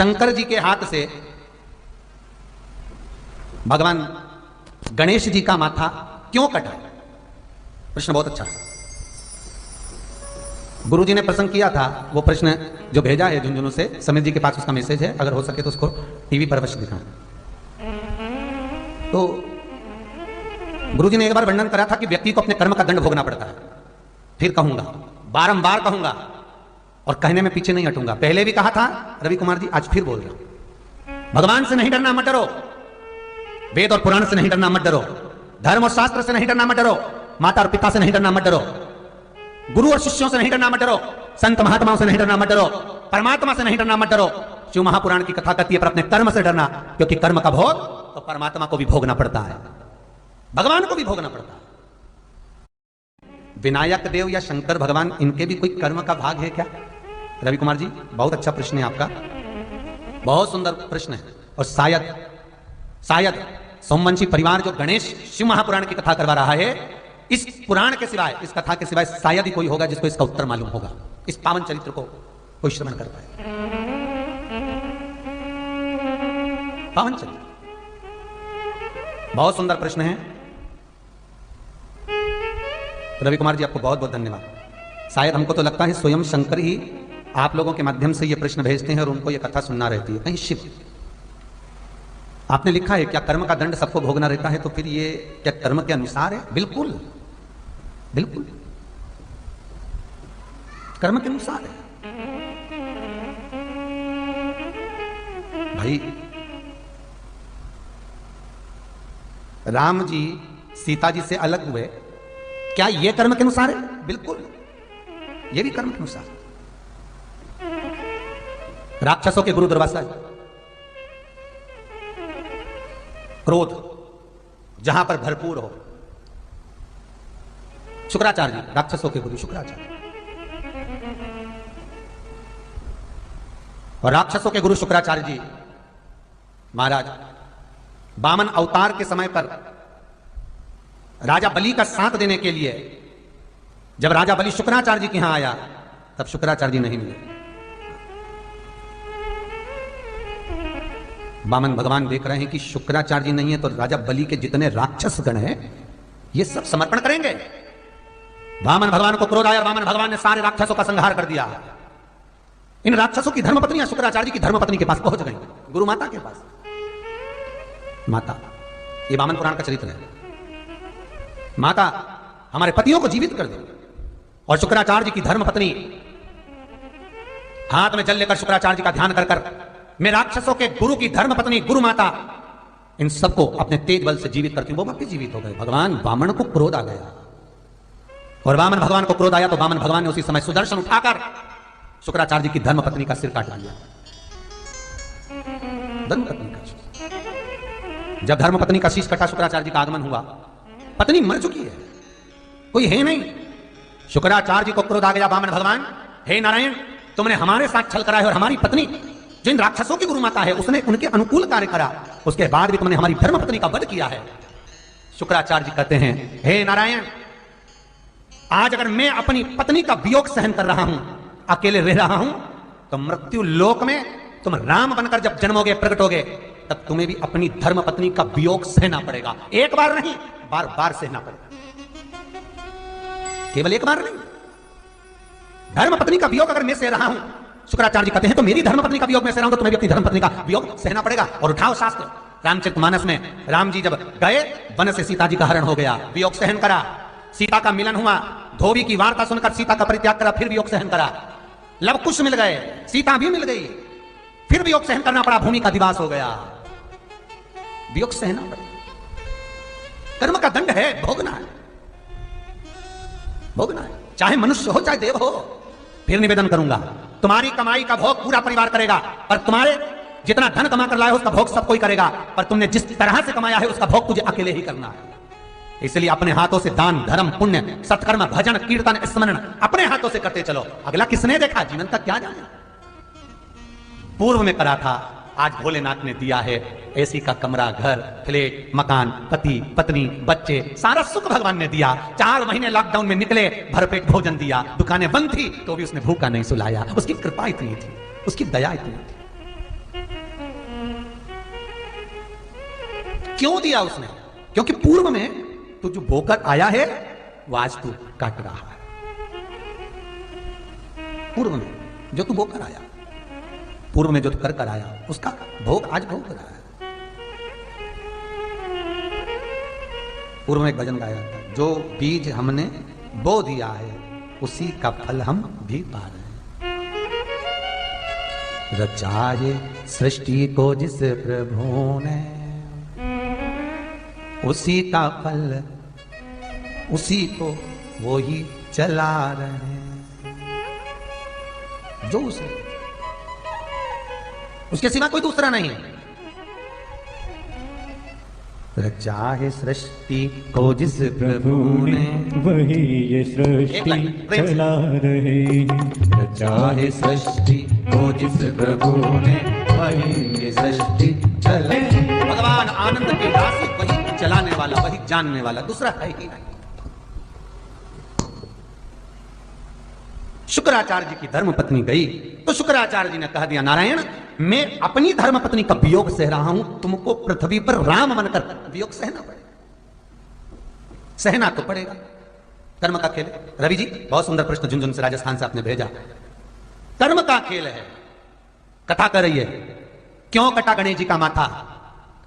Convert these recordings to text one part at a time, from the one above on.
शंकर जी के हाथ से भगवान गणेश जी का माथा क्यों कटा? प्रश्न बहुत अच्छा है। गुरु जी ने प्रसंग किया था, वो प्रश्न जो भेजा है झुंझुनू से, समीर जी के पास उसका मैसेज है, अगर हो सके तो उसको टीवी पर अवश्य दिखाएं। तो गुरु जी ने एक बार वर्णन करा था कि व्यक्ति को अपने कर्म का दंड भोगना पड़ता है। फिर कहूंगा, बारंबार कहूंगा और कहने में पीछे नहीं हटूंगा। पहले भी कहा था रवि कुमार जी, आज फिर बोल रहा हूं। भगवान से नहीं डरना, मत डरो। वेद और पुराण से नहीं डरना, मत डरो। धर्म और शास्त्र से नहीं डरना, मत डरो। माता और पिता से नहीं डरना, मत डरो। गुरु और शिष्यों से नहीं डरना, मत डरो। संत महात्माओं से नहीं डरना, मत डरो। परमात्मा से नहीं डरना, मत डरो। शिव महापुराण की कथा कहती है पर अपने कर्म से डरना, क्योंकि कर्म का भोग तो परमात्मा को भी भोगना पड़ता है, भगवान को भी भोगना पड़ता है। विनायक देव या शंकर भगवान, इनके भी कोई कर्म का भाग है क्या? रवि कुमार जी, बहुत अच्छा प्रश्न है आपका, बहुत सुंदर प्रश्न है। और शायद सोमवंशी परिवार जो गणेश शिव महापुराण की कथा करवा रहा है, इस पुराण के सिवाय, इस कथा के सिवाय शायद ही कोई होगा जिसको इसका उत्तर मालूम होगा, इस पावन चरित्र को कोई श्रवण कर पाए। पावन चरित्र, बहुत सुंदर प्रश्न है। रवि कुमार जी, आपको बहुत बहुत धन्यवाद। शायद हमको तो लगता है स्वयं शंकर ही आप लोगों के माध्यम से ये प्रश्न भेजते हैं और उनको ये कथा सुनना रहती है। कहीं शिव, आपने लिखा है क्या कर्म का दंड सबको भोगना रहता है, तो फिर ये क्या कर्म के अनुसार है? बिल्कुल बिल्कुल, कर्म के अनुसार है भाई। राम जी सीता जी से अलग हुए, क्या ये कर्म के अनुसार है? बिल्कुल, ये भी कर्म के अनुसार। राक्षसों के गुरु दुर्वासा, क्रोध जहां पर भरपूर हो, शुक्राचार्य जी, राक्षसों के गुरु शुक्राचार्य, और राक्षसों के गुरु शुक्राचार्य जी महाराज वामन अवतार के समय पर राजा बलि का साथ देने के लिए जब राजा बलि शुक्राचार्य जी के यहां आया, तब शुक्राचार्य जी नहीं मिले। वामन भगवान देख रहे हैं कि शुक्राचार्य जी नहीं है, तो राजा बलि के जितने राक्षस गण हैं ये सब समर्पण करेंगे। वामन भगवान को क्रोध आया, वामन भगवान ने सारे राक्षसों का संहार कर दिया। इन राक्षसों की धर्मपत्नियां शुक्राचार्य जी की धर्मपत्नी के पास पहुंच गई, गुरु माता के पास। माता, ये वामन पुराण का चरित्र है। माता, हमारे पतियों को जीवित कर दो। और शुक्राचार्य जी की धर्मपत्नी हाथ में जल लेकर शुक्राचार्य जी का ध्यान कर कर, मैं राक्षसों के गुरु की धर्मपत्नी गुरु माता इन सबको अपने तेज बल से जीवित करती हूं। वो वापिस जीवित हो गए। भगवान वामन को क्रोध आ गया, और वामन भगवान को क्रोध आया तो वामन भगवान ने उसी समय सुदर्शन उठाकर शुक्राचार्य जी की धर्मपत्नी का सिर काट दिया। धर्मपत्नी का शीश, जब धर्मपत्नी का शीश कटा, शुक्राचार्य जी का आगमन हुआ। पत्नी मर चुकी है, कोई है नहीं। शुक्राचार्य जी को क्रोध आ गया। वामन भगवान, हे नारायण, तुमने हमारे साथ छल कराया और हमारी पत्नी जिन राक्षसों की गुरु माता है उसने उनके अनुकूल कार्य करा, उसके बाद भी तुमने हमारी धर्मपत्नी का वध किया है। शुक्राचार्य जी कहते हैं, हे नारायण, आज अगर मैं अपनी पत्नी का वियोग सहन कर रहा हूं, अकेले रह रहा हूं, तो मृत्यु लोक में तुम राम बनकर जब जन्मोगे, प्रकटोगे, तब तुम्हें भी अपनी धर्मपत्नी का वियोग सहना पड़ेगा। एक बार नहीं, बार बार सहना पड़ेगा, केवल एक बार नहीं। धर्मपत्नी का वियोग अगर मैं सह रहा हूं, शुक्राचार्य जी कहते हैं, तो मेरी धर्मपत्नी का वियोग में सह रहा हूं, तो तुम्हें भी अपनी धर्मपत्नी का वियोग सहना पड़ेगा। और उठाओ शास्त्र, रामचरितमानस में राम जी जब गए वन से, सीता जी का हरण हो गया, वियोग सहन करा। सीता का मिलन हुआ, धोबी की वार्ता सुनकर सीता का परित्याग करा, फिर वियोग सहन करा। लव कुश मिल गए, सीता भी मिल गई, फिर वियोग सहन करना पड़ा, भूमि का दिवास हो गया। वियोग सहना पड़ा, कर्म का दंड है, भोगना है, भोगना है, चाहे मनुष्य हो चाहे देव हो। फिर निवेदन करूंगा, तुम्हारी कमाई का भोग पूरा परिवार करेगा, पर तुम्हारे जितना धन कमा कर लाए हो उसका भोग सब कोई करेगा, पर तुमने जिस तरह से कमाया है उसका भोग तुझे अकेले ही करना है। इसलिए अपने हाथों से दान, धर्म, पुण्य, सत्कर्म, भजन, कीर्तन, स्मरण अपने हाथों से करते चलो। अगला किसने देखा, जीवन तक क्या जाने। पूर्व में करा था, आज भोलेनाथ ने दिया है। एसी का कमरा, घर, फ्लैट, मकान, पति, पत्नी, बच्चे, सारा सुख भगवान ने दिया। 4 महीने लॉकडाउन में निकले, भरपेट भोजन दिया, दुकानें बंद थी तो भी उसने भूखा नहीं सुलाया। उसकी कृपा इतनी थी, उसकी दया इतनी थी। क्यों दिया उसने? क्योंकि पूर्व में तू जो बोकर आया है वो आज तू काट रहा है। पूर्व में जो तू बोकर आया, पूर्व में जो तू कर कर आया, उसका भोग आज भोग रहा है। पूर्व में एक भजन गाया था, जो बीज हमने बो दिया है उसी का फल हम भी पा रहे हैं। रचाए सृष्टि को जिस प्रभु ने, उसी का फल उसी को वो ही चला रहे हैं। जो उसके सिवा कोई दूसरा नहीं है। रचा है सृष्टि को जिस प्रभु ने, वही ये सृष्टि चला रहे हैं। रचा है सृष्टि को जिस प्रभु ने, वही ये सृष्टि चले। भगवान आनंद के राशि वही चलाने वाला, वही जानने वाला, दूसरा है ही नहीं। शुक्राचार्य जी की धर्म पत्नी गई तो शुक्राचार्य जी ने कह दिया, नारायण मैं अपनी धर्म पत्नी का वियोग सह रहा हूं, तुमको पृथ्वी पर राम बनकर वियोग सहना पड़ेगा। सहना तो पड़ेगा, कर्म का खेल है। रवि जी बहुत सुंदर प्रश्न झुंझुन से राजस्थान से आपने भेजा। कर्म का खेल है। कथा कर रही है, क्यों कटा गणेश जी का माथा,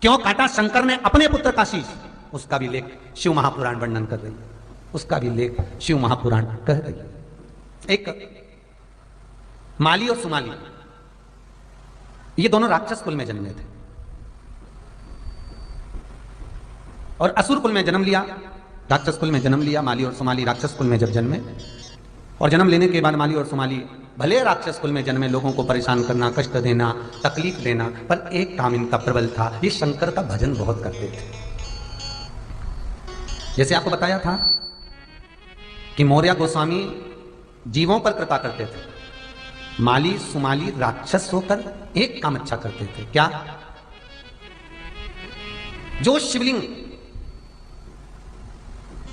क्यों काटा शंकर ने अपने पुत्र का शीश, उसका भी लेख शिव महापुराण वर्णन कर रही है। उसका भी लेख शिव महापुराण कह रही है। एक माली और सुमाली, ये दोनों राक्षस कुल में जन्मे थे और असुर कुल में जन्म लिया, राक्षस कुल में जन्म लिया। माली और सुमाली राक्षस कुल में जब जन्मे और जन्म लेने के बाद माली और सुमाली भले राक्षस कुल में जन्मे, लोगों को परेशान करना, कष्ट देना, तकलीफ देना, पर एक काम इनका प्रबल था, ये शंकर का भजन बहुत करते थे। जैसे आपको बताया था कि मौर्य गोस्वामी जीवों पर कृपा करते थे, माली सुमाली राक्षस होकर एक काम अच्छा करते थे। क्या? जो शिवलिंग,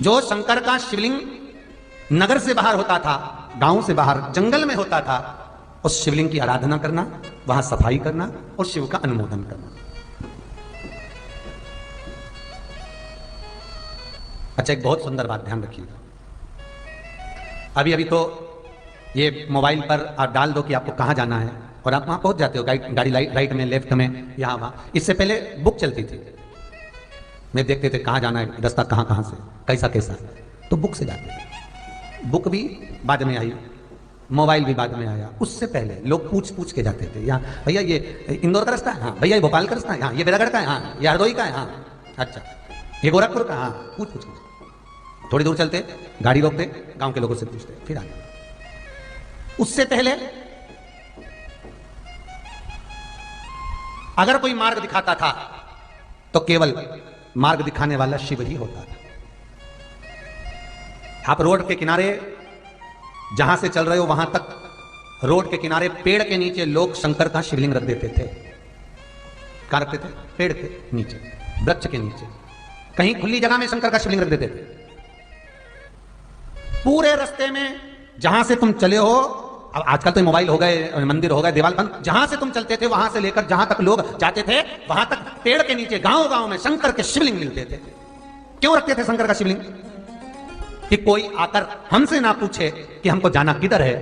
जो शंकर का शिवलिंग नगर से बाहर होता था, गांव से बाहर जंगल में होता था, उस शिवलिंग की आराधना करना, वहां सफाई करना और शिव का अनुमोदन करना। अच्छा, एक बहुत सुंदर बात ध्यान रखिएगा। अभी तो ये मोबाइल पर आप डाल दो कि आपको कहां जाना है और आप वहां पहुंच जाते हो, गाड़ी राइट में, लेफ्ट में, यहां वहां। इससे पहले बुक चलती थी, मैं देखते थे कहां जाना है, रास्ता कहां कहां से, कैसा कैसा, तो बुक से जाते थे। बुक भी बाद में आई, मोबाइल भी बाद में आया। उससे पहले लोग पूछ के जाते थे, यहाँ भैया ये इंदौर का रास्ता है, हाँ भैया ये भोपाल का रास्ता है, हाँ ये बेरागढ़ का है, हाँ ये हरदोई का है, हाँ अच्छा ये गोरखपुर का, हाँ पूछ के। थोड़ी दूर चलते, गाड़ी रोकते, गांव के लोगों से पूछते, फिर आगे। उससे पहले अगर कोई मार्ग दिखाता था तो केवल मार्ग दिखाने वाला शिव ही होता था। आप रोड के किनारे जहां से चल रहे हो वहां तक, रोड के किनारे पेड़ के नीचे लोग शंकर का शिवलिंग रख देते थे। कहां रखते थे? पेड़ के नीचे, वृक्ष के नीचे, कहीं खुली जगह में शंकर का शिवलिंग रख देते थे। पूरे रास्ते में जहां से तुम चले हो, अब आजकल तो मोबाइल हो गए, मंदिर हो गए, दीवार बंद, जहां से तुम चलते थे वहां से लेकर जहां तक लोग जाते थे वहां तक पेड़ के नीचे गांव गांव में शंकर के शिवलिंग मिलते थे। क्यों रखते थे शंकर का शिवलिंग? कि कोई आकर हमसे ना पूछे कि हमको जाना किधर है।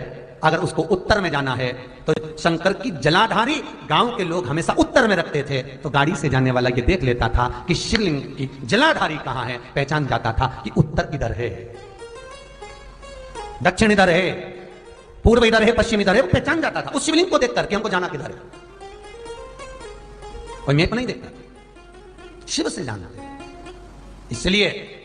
अगर उसको उत्तर में जाना है तो शंकर की जलाधारी गांव के लोग हमेशा उत्तर में रखते थे, तो गाड़ी से जाने वाला ये देख लेता था कि शिवलिंग की जलाधारी कहां है, पहचान जाता था कि उत्तर इधर है, दक्षिण इधर है, पूर्व इधर है, पश्चिम इधर है, वो पहचान जाता था उस शिवलिंग को देख करके हमको जाना किधर है। कोई मैप नहीं देखता, शिव से जाना। इसलिए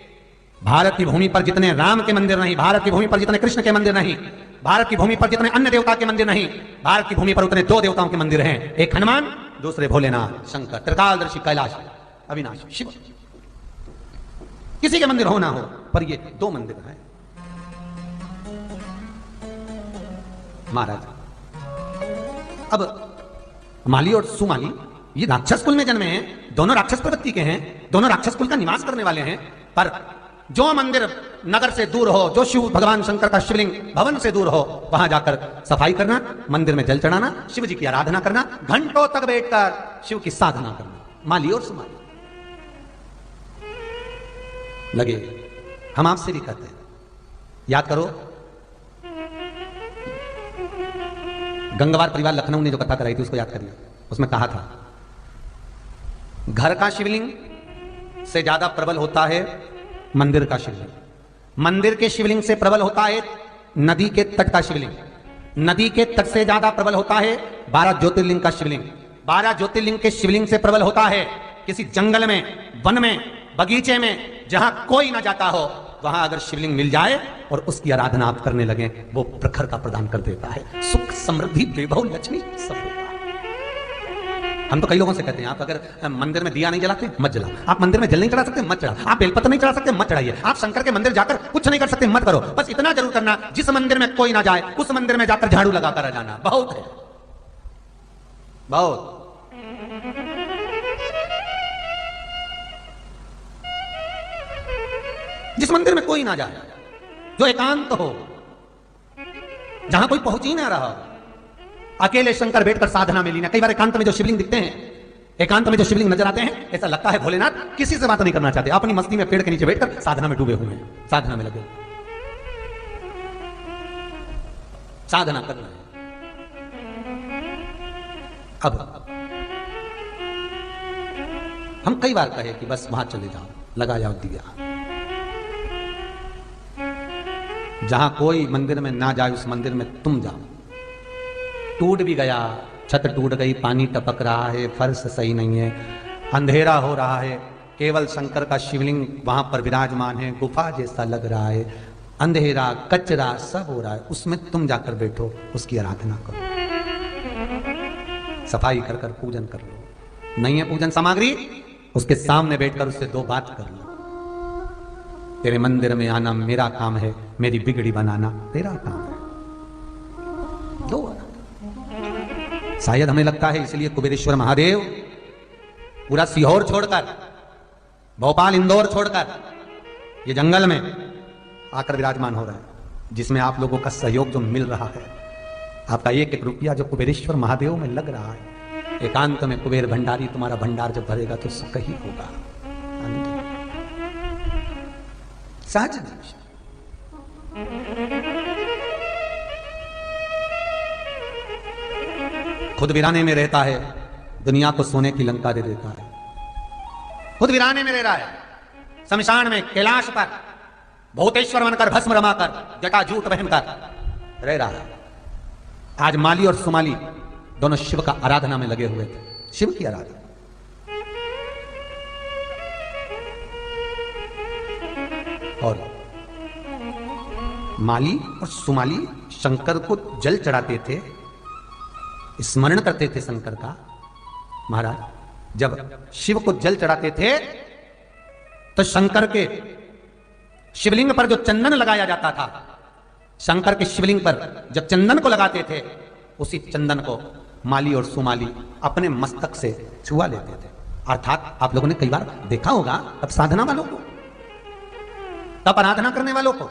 भारत की भूमि पर जितने राम के मंदिर नहीं, भारत की भूमि पर जितने कृष्ण के मंदिर नहीं, भारत की भूमि पर जितने अन्य देवता के मंदिर नहीं, भारत की भूमि पर उतने दो देवताओं के मंदिर हैं, एक हनुमान, दूसरे भोलेनाथ, शंकर, त्रिकालदर्शी, कैलाश, अविनाशी, शिव। किसी के मंदिर हो ना हो, पर ये दो मंदिर हैं। महाराज अब माली और सुमाली ये राक्षस कुल में जन्मे हैं, दोनों राक्षस प्रवृत्ति के हैं, दोनों राक्षस कुल का निवास करने वाले हैं। पर जो मंदिर नगर से दूर हो, जो शिव भगवान शंकर का शिवलिंग भवन से दूर हो, वहां जाकर सफाई करना, मंदिर में जल चढ़ाना, शिव जी की आराधना करना, घंटों तक बैठकर शिव की साधना करना, माली और सुमाली। लगे। हम आपसे भी कहते हैं, याद करो गंगवार परिवार लखनऊ ने जो कथा कराई थी उसको याद करिए। उसमें कहा था घर का शिवलिंग से ज्यादा प्रबल होता है मंदिर का शिवलिंग, मंदिर के शिवलिंग से प्रबल होता है नदी के तट का शिवलिंग, नदी के तट से ज्यादा प्रबल होता है 12 ज्योतिर्लिंग का शिवलिंग, 12 ज्योतिर्लिंग के शिवलिंग से प्रबल होता है किसी जंगल में, वन में, बगीचे में, जहां कोई ना जाता हो, वहां अगर शिवलिंग मिल जाए और उसकी आराधना आप करने लगे, वो प्रखर का प्रदान कर देता है, सुख समृद्धि वैभव लक्ष्मी सब होता है। हम तो कई लोगों से कहते हैं आप अगर मंदिर में दिया नहीं जलाते मत जलाओ, आप मंदिर में जल नहीं चढ़ा सकते मत चढ़ाओ, आप बेलपत्र नहीं चढ़ा सकते मत चढ़ाइए, आप शंकर के मंदिर जाकर कुछ नहीं कर सकते मत करो, बस इतना जरूर करना जिस मंदिर में कोई ना जाए उस मंदिर में जाकर झाड़ू लगाकर आ जाना, बहुत है बहुत। जिस मंदिर में कोई ना जाए, जो एकांत हो, जहां कोई पहुंच ही ना रहा, अकेले शंकर बैठकर साधना में लीना। कई बार एकांत में जो शिवलिंग दिखते हैं, एकांत में जो शिवलिंग नजर आते हैं, ऐसा लगता है भोलेनाथ किसी से बात नहीं करना चाहते, अपनी मस्ती में पेड़ के नीचे बैठकर साधना में डूबे हुए हैं, साधना में लगे, साधना करना है। अब हम कई बार कहे कि बस वहां चले जाओ, लगा जाओ दिया, जहां कोई मंदिर में ना जाए उस मंदिर में तुम जाओ। टूट भी गया, छत टूट गई, पानी टपक रहा है, फर्श सही नहीं है, अंधेरा हो रहा है, केवल शंकर का शिवलिंग वहां पर विराजमान है, गुफा जैसा लग रहा है, अंधेरा कचरा सब हो रहा है, उसमें तुम जाकर बैठो, उसकी आराधना करो, सफाई कर कर पूजन कर लो। नहीं है पूजन सामग्री, उसके सामने बैठकर उससे दो बात कर लो। तेरे मंदिर में आना मेरा काम है, मेरी बिगड़ी बनाना तेरा काम है, दो। शायद हमें लगता है इसलिए कुबेरेश्वर महादेव पूरा सीहोर छोड़कर, भोपाल इंदौर छोड़कर ये जंगल में आकर विराजमान हो रहे हैं, जिसमें आप लोगों का सहयोग जो मिल रहा है, आपका एक एक रुपया जो कुबेरेश्वर महादेव में लग रहा है, एकांत में कुबेर भंडारी तुम्हारा भंडार जब भरेगा तो सुख ही होगा। सहज खुद वीराने में रहता है, दुनिया को सोने की लंका दे देता है। खुद वीराने में रह रहा है, शमशान में, कैलाश पर भूतेश्वर बनकर, भस्म रमाकर, जटाजूट पहनकर रह रहा है। आज माली और सुमाली दोनों शिव का आराधना में लगे हुए थे, शिव की आराधना। और माली और सुमाली शंकर को जल चढ़ाते थे, स्मरण करते थे शंकर का। महाराज जब शिव को जल चढ़ाते थे तो शंकर के शिवलिंग पर जो चंदन लगाया जाता था, शंकर के शिवलिंग पर जब चंदन को लगाते थे, उसी चंदन को माली और सुमाली अपने मस्तक से छुआ लेते थे। अर्थात आप लोगों ने कई बार देखा होगा, तब साधना वालों को, तब आराधना करने वालों को,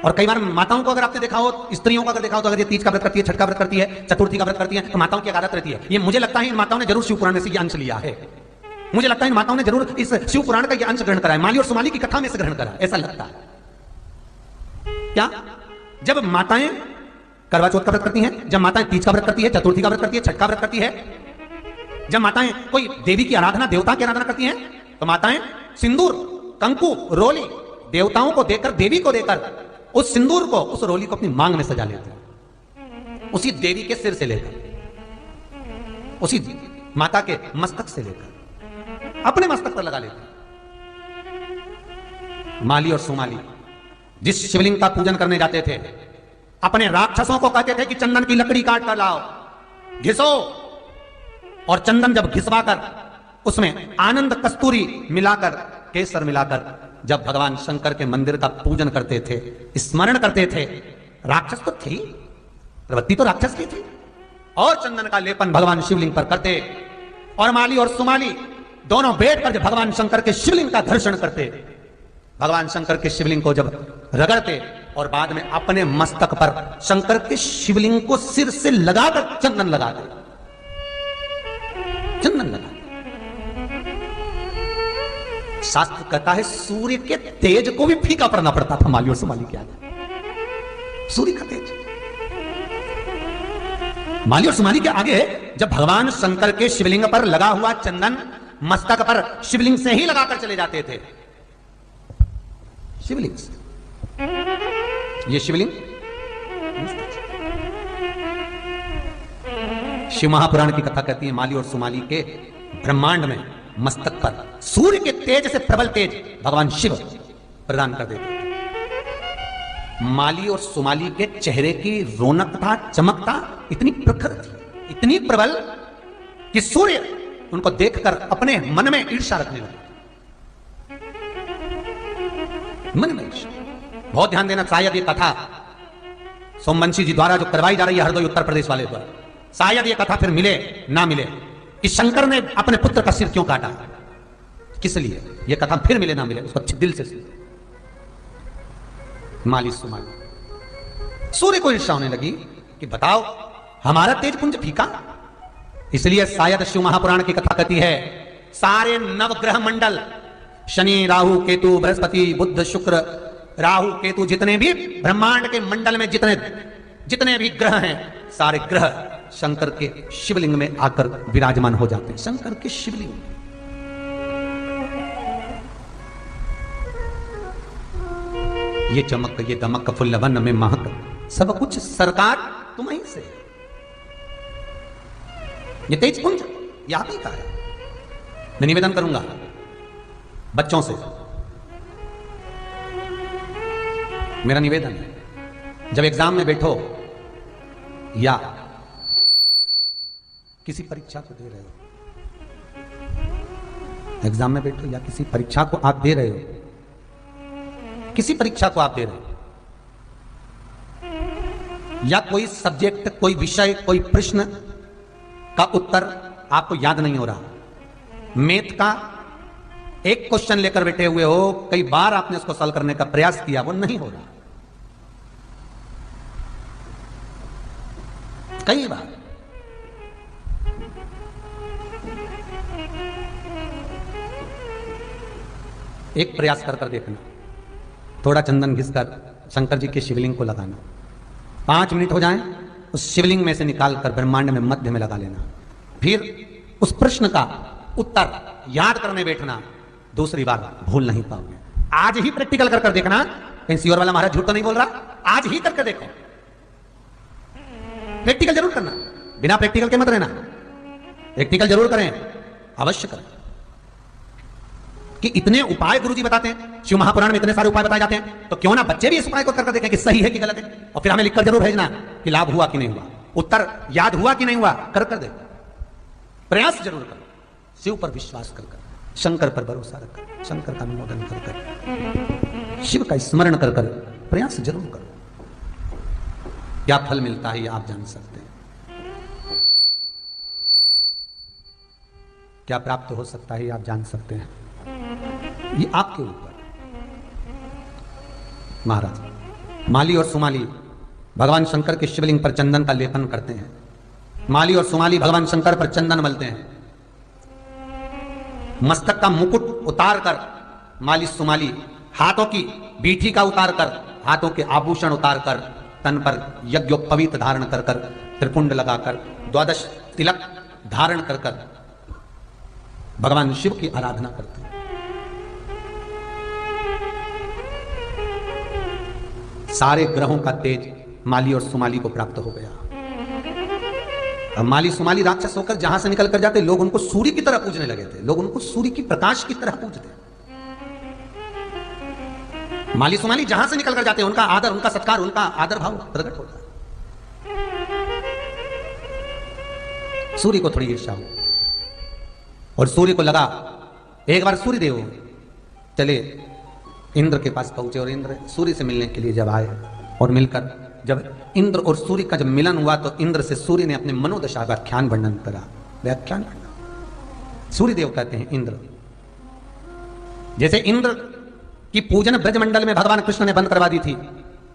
और कई बार माताओं को अगर आपने देखा हो, स्त्रियों को अगर देखा हो, तो अगर ये तीज का व्रत करती है, छठ का व्रत करती है, चतुर्थी का व्रत करती है, तो माताओं की आदत रहती है। ये मुझे लगता है इन माताओं ने जरूर शिव पुराण में से ये अंश लिया है, मुझे लगता है इन माताओं ने जरूर इस शिव पुराण का ये अंश ग्रहण करा है, माली और सुमाली की कथा में से ग्रहण करा, ऐसा लगता है। क्या जब माताएं करवा चौथ का व्रत करती हैं, जब माताएं तीज का व्रत करती है, चतुर्थी का व्रत करती है, छठ का व्रत करती है, जब माताएं कोई देवी की आराधना, देवता की आराधना करती हैं, तो माताएं सिंदूर, कंकु, रोली देवताओं को देकर, देवी को देकर, उस सिंदूर को, उस रोली को अपनी मांग में सजा लेते हैं, उसी देवी के सिर से लेकर, उसी माता के मस्तक से लेकर अपने मस्तक पर लगा लेते हैं। माली और सुमाली जिस शिवलिंग का पूजन करने जाते थे, अपने राक्षसों को कहते थे कि चंदन की लकड़ी काट कर लाओ, घिसो, और चंदन जब घिसवाकर उसमें आनंद कस्तूरी मिलाकर, केसर मिलाकर जब भगवान शंकर के मंदिर का पूजन करते थे, स्मरण करते थे, राक्षस तो थी, प्रवृत्ति तो राक्षस की थी, और चंदन का लेपन भगवान शिवलिंग पर करते, और माली और सुमाली दोनों बैठकर जब भगवान शंकर के शिवलिंग का दर्शन करते, भगवान शंकर के शिवलिंग को जब रगड़ते, और बाद में अपने मस्तक पर शंकर के शिवलिंग को सिर से लगाकर चंदन लगाते, चंदन लगाते, शास्त्र कहता है सूर्य के तेज को भी फीका पड़ना पड़ता था माली और सुमाली के आगे। सूर्य का तेज, माली और सुमाली के आगे जब भगवान शंकर के शिवलिंग पर लगा हुआ चंदन मस्तक पर शिवलिंग से ही लगाकर चले जाते थे, शिवलिंग से। ये शिवलिंग शिव महापुराण की कथा कहती है माली और सुमाली के ब्रह्मांड में मस्तक पर सूर्य के तेज से प्रबल तेज भगवान शिव प्रदान कर देते थे। माली और सुमाली के चेहरे की रौनक था, चमक था, इतनी प्रखर थी, इतनी प्रबल कि सूर्य उनको देखकर अपने मन में ईर्ष्या रखने लगे। मन में ईर्ष्या। बहुत ध्यान देना, शायद ये कथा सोमवंशी जी द्वारा जो करवाई जा रही है हरदोई उत्तर प्रदेश वाले द्वारा, शायद ये कथा फिर मिले ना मिले कि शंकर ने अपने पुत्र का सिर क्यों काटा, किस लिए, ये कथा फिर मिले ना मिले उसको अच्छे दिल से सुने। माली सुमाली, सूर्य को ईर्ष्या होने लगी कि बताओ हमारा तेज पुंज फीका। इसलिए शायद शिव महापुराण की कथा कहती है सारे नवग्रह मंडल, शनि राहु केतु बृहस्पति बुध शुक्र राहु केतु, जितने भी ब्रह्मांड के मंडल में जितने भी ग्रह हैं, सारे ग्रह शंकर के शिवलिंग में आकर विराजमान हो जाते हैं। शंकर के शिवलिंग, ये चमक ये दमक फुल्लवन में महक, सब कुछ सरकार तुम्हीं से। ये तेज पुंज ये आप ही का है। मैं निवेदन करूंगा बच्चों से, मेरा निवेदन है, जब एग्जाम में बैठो या किसी परीक्षा को दे रहे हो, एग्जाम में बैठो या किसी परीक्षा को आप दे रहे हो, किसी परीक्षा को आप दे रहे हो, या कोई सब्जेक्ट, कोई विषय, कोई प्रश्न का उत्तर आपको याद नहीं हो रहा, मैथ का एक क्वेश्चन लेकर बैठे हुए हो, कई बार आपने उसको सॉल्व करने का प्रयास किया, वो नहीं हो रहा, कई बार। एक प्रयास कर देखना, थोड़ा चंदन घिसकर शंकर जी के शिवलिंग को लगाना, 5 मिनट हो जाएं, उस शिवलिंग में से निकालकर ब्रह्मांड में मध्य में लगा लेना, फिर उस प्रश्न का उत्तर याद करने बैठना, दूसरी बार भूल नहीं पाओगे। आज ही प्रैक्टिकल कर देखना, कहीं सीओर वाला महाराज झूठ तो नहीं बोल रहा, आज ही करके देखो, प्रैक्टिकल जरूर करना, बिना प्रैक्टिकल के मत रहना, प्रैक्टिकल जरूर करें, अवश्य करें। कि इतने उपाय गुरुजी बताते हैं, शिव महापुराण में इतने सारे उपाय बताए जाते हैं, तो क्यों ना बच्चे भी इस उपाय को करके देखें कि सही है कि गलत है, और फिर हमें लिखकर जरूर भेजना कि लाभ हुआ कि नहीं हुआ, उत्तर याद हुआ कि नहीं हुआ, कर देखो, प्रयास जरूर करो, शिव पर विश्वास कर, शंकर पर भरोसा रखकर, शंकर का अनुमोदन कर, शिव का स्मरण कर प्रयास जरूर करो। क्या फल मिलता है ये आप जान सकते हैं, क्या प्राप्त हो सकता है ये आप जान सकते हैं, ये आपके ऊपर। महाराज माली और सुमाली भगवान शंकर के शिवलिंग पर चंदन का लेपन करते हैं, माली और सुमाली भगवान शंकर पर चंदन मलते हैं, मस्तक का मुकुट उतार कर माली सुमाली, हाथों की बीठी का उतार कर, हाथों के आभूषण उतार कर, तन पर यज्ञोपवीत धारण कर त्रिपुंड लगाकर, 12 तिलक धारण कर भगवान शिव की आराधना करते हैं। सारे ग्रहों का तेज माली और सुमाली को प्राप्त हो गया। अब माली सुमाली राक्षस होकर जहां से निकल कर जाते, लोग उनको सूर्य की तरह पूजने लगे थे, लोग उनको सूर्य की प्रकाश की तरह पूजते। माली सुमाली जहां से निकल कर जाते, उनका आदर, उनका सत्कार, उनका आदर भाव प्रकट होता है। सूर्य को थोड़ी ईर्ष्या हो, और सूर्य को लगा, एक बार सूर्य देव चले इंद्र के पास पहुंचे, और इंद्र सूर्य से मिलने के लिए जब आए, और मिलकर जब इंद्र और सूर्य का जब मिलन हुआ, तो इंद्र से सूर्य ने अपने मनोदशा का व्याख्यान वर्णन करा। व्याख्यान सूर्य देव कहते हैं इंद्र, जैसे इंद्र की पूजन ब्रजमंडल में भगवान कृष्ण ने बंद करवा दी थी,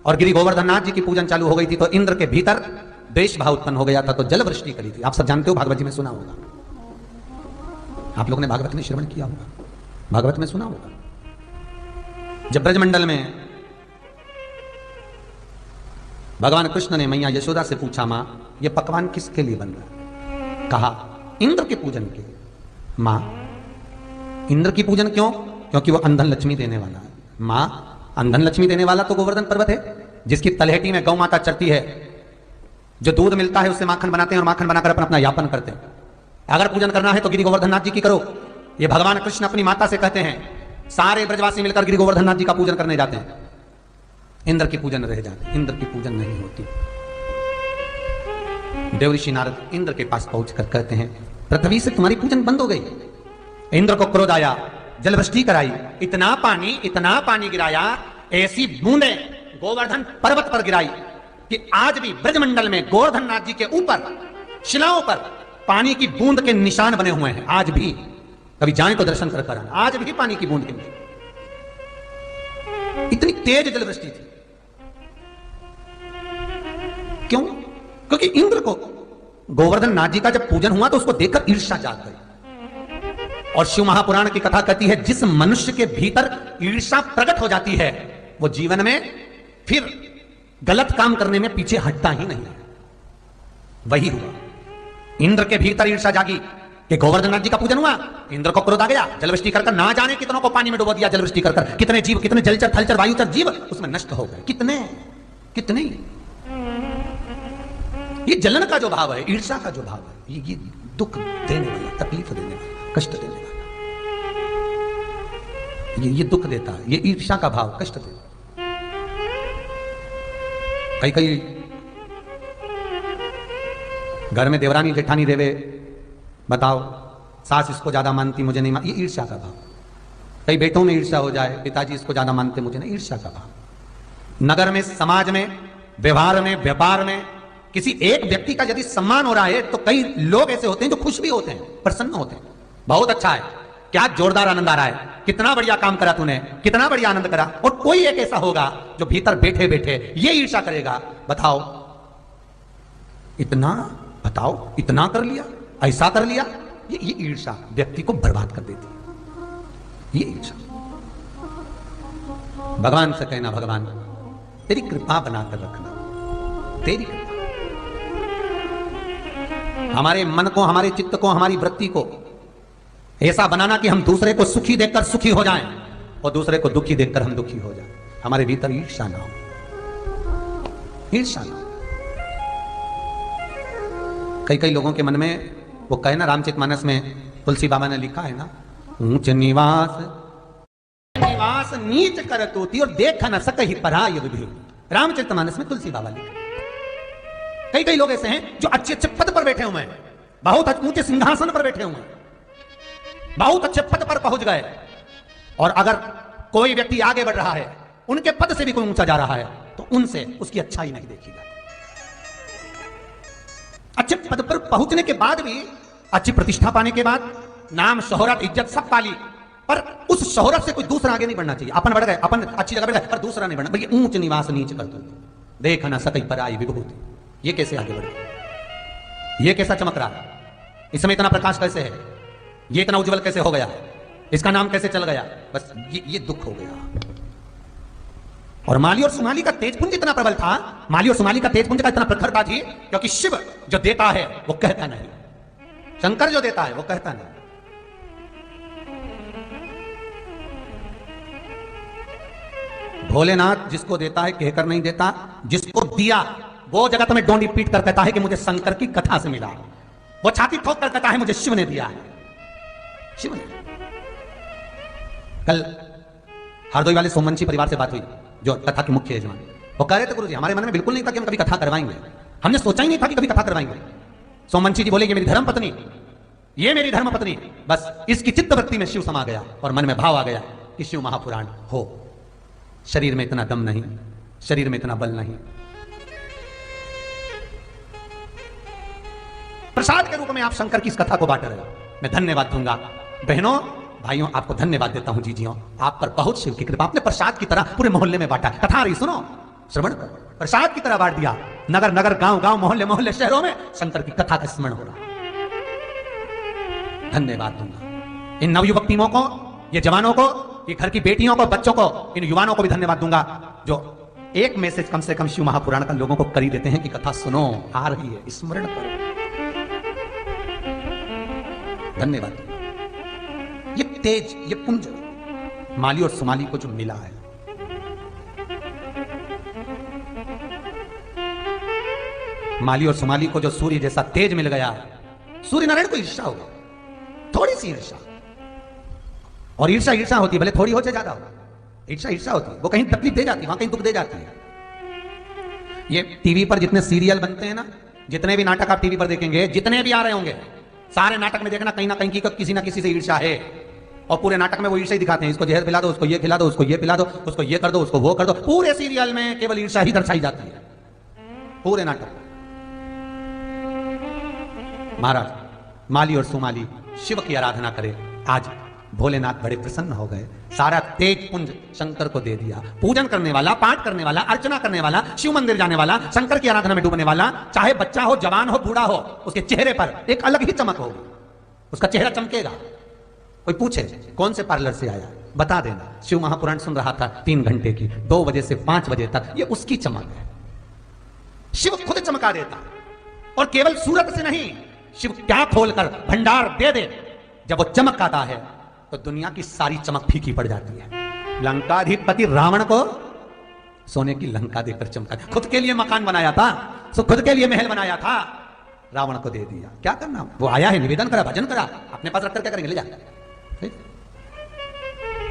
और गिरि गोवर्धननाथ जी की पूजन चालू हो गई थी, तो इंद्र के भीतर द्वेष भाव उत्पन्न हो गया था, तो जल वृष्टि करी थी। आप सब जानते हो, भागवत जी में सुना होगा, आप लोगों ने भागवत में श्रवण किया होगा। भागवत में सुना होगा, जब ब्रजमंडल में भगवान कृष्ण ने मैया यशोदा से पूछा, मां ये पकवान किसके लिए बन रहा है? कहा इंद्र के पूजन के। मां इंद्र की पूजन क्यों? क्योंकि वो अंधन लक्ष्मी देने वाला है। मां अंधन लक्ष्मी देने वाला तो गोवर्धन पर्वत है, जिसकी तलहटी में गौ माता चढ़ती है, जो दूध मिलता है उससे माखन बनाते हैं और माखन बनाकर अपना यापन करते हैं। अगर पूजन करना है तो गिरि गोवर्धननाथ जी की करो। ये भगवान कृष्ण अपनी माता से कहते हैं, सारे ब्रजवासी मिलकर गिरि गोवर्धननाथ जी का पूजन करने जाते हैं, इंद्र की पूजन रह जाते, इंद्र की पूजन नहीं होती। देवऋषि नारद इंद्र के पास पहुंचकर कहते हैं, पृथ्वी से तुम्हारी पूजन बंद हो गई। इंद्र को क्रोध आया, जलवृष्टि कराई, इतना पानी गिराया, ऐसी बूंदें गोवर्धन पर्वत पर गिराई कि आज भी ब्रजमंडल में गोवर्धन नाथ जी के ऊपर शिलाओं पर पानी की बूंद के निशान बने हुए हैं। आज भी कभी जाएं तो दर्शन कर आना, आज भी पानी की बूंद के निशान। इतनी तेज जलवृष्टि थी। क्यों? क्योंकि इंद्र को गोवर्धन नाथ जी का जब पूजन हुआ तो उसको देखकर ईर्ष्या जाग गई। और शिव महापुराण की कथा कहती है, जिस मनुष्य के भीतर ईर्ष्या प्रकट हो जाती है वो जीवन में फिर गलत काम करने में पीछे हटता ही नहीं है। वही हुआ, इंद्र के भीतर ईर्ष्या जागी कि गोवर्धन नाथ जी का पूजन हुआ, इंद्र को क्रोध आ गया, जलवृष्टि कर ना जाने कितनों को पानी में डुबो दिया, जलवृष्टि कर कितने जीव, कितने जलचर थलचर वायुचर जीव उसमें नष्ट हो गए, कितने कितने। ये जलन का जो भाव है, ईर्ष्या का जो भाव है, ये दुख देने वाला, तकलीफ देने वाला, कष्ट देने वाला, ये दुख देता है। ये ईर्ष्या का भाव कष्ट देता। कई घर में देवरानी जेठानी देवे, बताओ सास इसको ज्यादा मानती, मुझे नहीं मानती, ये ईर्ष्या का भाव। कई बेटों में ईर्ष्या हो जाए, पिताजी इसको ज्यादा मानते, मुझे नहीं, ईर्ष्या का भाव। नगर में, समाज में, व्यवहार में, व्यापार में किसी एक व्यक्ति का यदि सम्मान हो रहा है तो कई लोग ऐसे होते हैं जो खुश भी होते हैं, प्रसन्न होते हैं। बहुत अच्छा है, क्या जोरदार आनंद आ रहा है, कितना बढ़िया काम करा तूने, कितना बढ़िया आनंद करा। और कोई एक ऐसा होगा जो भीतर बैठे बैठे ये ईर्ष्या करेगा, बताओ इतना कर लिया, ऐसा कर लिया। ये ईर्ष्या व्यक्ति को बर्बाद कर देती है। ये ईर्ष्या। भगवान से कहना, भगवान तेरी कृपा बनाकर रखना, तेरी कृपा हमारे मन को, हमारे चित्त को, हमारी वृत्ति को ऐसा बनाना कि हम दूसरे को सुखी देखकर सुखी हो जाएं और दूसरे को दुखी देखकर हम दुखी हो जाएं। हमारे भीतर ईर्ष्या ना हो, ईर्ष्या ना हो। कई लोगों के मन में वो कहे ना, रामचरितमानस में तुलसी बाबा ने लिखा है ना, ऊंच निवास नीच कर तोती और देख न सकहि पराय विधि। रामचरितमानस में तुलसी बाबा लिखा। कई लोग ऐसे हैं जो अच्छे पद पर बैठे हुए हैं, बहुत ऊंचे सिंहासन पर बैठे हुए हैं, बहुत अच्छे पद पर पहुंच गए, और अगर कोई व्यक्ति आगे बढ़ रहा है, उनके पद से भी कोई ऊंचा जा रहा है, तो उनसे उसकी अच्छाई नहीं देखी जाती। अच्छे पद पर पहुंचने के बाद भी, अच्छी प्रतिष्ठा पाने के बाद, नाम शोहरत इज्जत सब पाली, पर उस शोहरत से कोई दूसरा आगे नहीं बढ़ना चाहिए। अपन बढ़ गए, अपन अच्छी जगह बढ़ गए, पर दूसरा नहीं बढ़ना। बल्कि ऊंच निवास नीच कर दो, देख न सकई पराई विभूति। ये कैसे आगे बढ़ गए? ये कैसा चमक रहा है? इस समय इतना प्रकाश कैसे है? ये इतना उज्जवल कैसे हो गया? इसका नाम कैसे चल गया? बस ये दुख हो गया। और माली और सुमाली का तेजपुंज इतना प्रबल था, माली और सुमाली का तेजपुंज का इतना प्रखरता थी, क्योंकि शिव जो देता है वो कहता नहीं, शंकर जो देता है वो कहता नहीं। भोलेनाथ जिसको देता है कहकर नहीं देता, जिसको दिया वो जगत में डोंडी पीट कर कहता है कि मुझे शंकर की कथा से मिला, वो छाती ठोक कर कहता है मुझे शिव ने दिया है, शिव ने। कल हरदोई वाले सोमवंशी परिवार से बात हुई, जो कथा के मुख्य यजमान, वो कह रहे थे, गुरुजी हमारे मन में बिल्कुल नहीं था कि हम कभी कथा करवाएंगे, हमने सोचा ही नहीं था कि कभी कथा करवाएंगे। सोमवंशी जी बोले, ये मेरी धर्म पत्नी, ये मेरी धर्म पत्नी। बस इसकी चित्तवृत्ति में शिव समा गया और मन में भाव आ गया कि शिव महापुराण हो। शरीर में इतना दम नहीं, शरीर में इतना बल नहीं। प्रसाद के रूप में आप शंकर की इस कथा को बांट रहे हो, मैं धन्यवाद दूंगा। बहनों भाइयों, आपको धन्यवाद देता हूं जीजियों, आप पर बहुत शिव की कृपा। आपने प्रसाद की तरह पूरे मोहल्ले में बांटा। कथा रही, सुनो, श्रवण करो, प्रसाद की तरह बांट दिया। नगर नगर, गांव गांव, मोहल्ले मोहल्ले, शहरों में शंकर की कथा का स्मरण हो रहा। धन्यवाद दूंगा इन नवयुवक टीमों को, ये जवानों को, ये घर की बेटियों को, बच्चों को, इन युवाओं को भी धन्यवाद दूंगा जो एक मैसेज कम से कम शिव महापुराण का लोगों को कर ही देते हैं कि कथा सुनो, आ रही है, स्मरण करो। धन्यवाद। ये तेज, ये पुंज माली और सुमाली को जो मिला है, माली और सुमाली को जो सूर्य जैसा तेज मिल गया, सूर्य नारायण को ईर्ष्या हो गई, थोड़ी सी ईर्ष्या। और ईर्ष्या ईर्ष्या होती है, भले थोड़ी हो चाहे ज्यादा हो, ईर्ष्या ईर्ष्या होती है, वो कहीं तकलीफ दे जाती है, वहां कहीं दुख दे जाती है। ये टीवी पर जितने सीरियल बनते हैं ना, जितने भी नाटक आप टीवी पर देखेंगे, जितने भी आ रहे होंगे, सारे नाटक में देखना कहीं ना कहीं की किसी ना किसी से ईर्ष्या है। और पूरे नाटक में वो ईर्ष्या ही दिखाते हैं, इसको जहर पिला दो, उसको ये खिला दो, उसको ये पिला दो, उसको ये कर दो, उसको वो कर दो। पूरे सीरियल में केवल ईर्ष्या ही दर्शाई जाती है, पूरे नाटक। महाराज माली और सुमाली शिव की आराधना करे। आज भोलेनाथ बड़े प्रसन्न हो गए, सारा तेज पुंज शंकर को दे दिया। पूजन करने वाला, पाठ करने वाला, अर्चना करने वाला, शिव मंदिर जाने वाला, शंकर की आराधना में डूबने वाला, चाहे बच्चा हो, जवान हो, बूढ़ा हो, उसके चेहरे पर एक अलग ही चमक होगी, उसका चेहरा चमकेगा। कोई पूछे कौन से पार्लर से आया, बता देना शिव महापुराण सुन रहा था 3 घंटे की, 2 बजे से 5 बजे तक, ये उसकी चमक है। शिव खुद चमका देता, और केवल सूरत से नहीं, शिव क्या खोलकर भंडार दे दे, जब वो चमक आता है तो दुनिया की सारी चमक फीकी पड़ जाती है। लंकाधिपति रावण को सोने की लंका देकर चमका, खुद के लिए मकान बनाया था, खुद के लिए महल बनाया था, रावण को दे दिया। क्या करना, वो आया है, निवेदन करा, भजन करा, अपने पास रखकर क्या करेंगे, ले जा,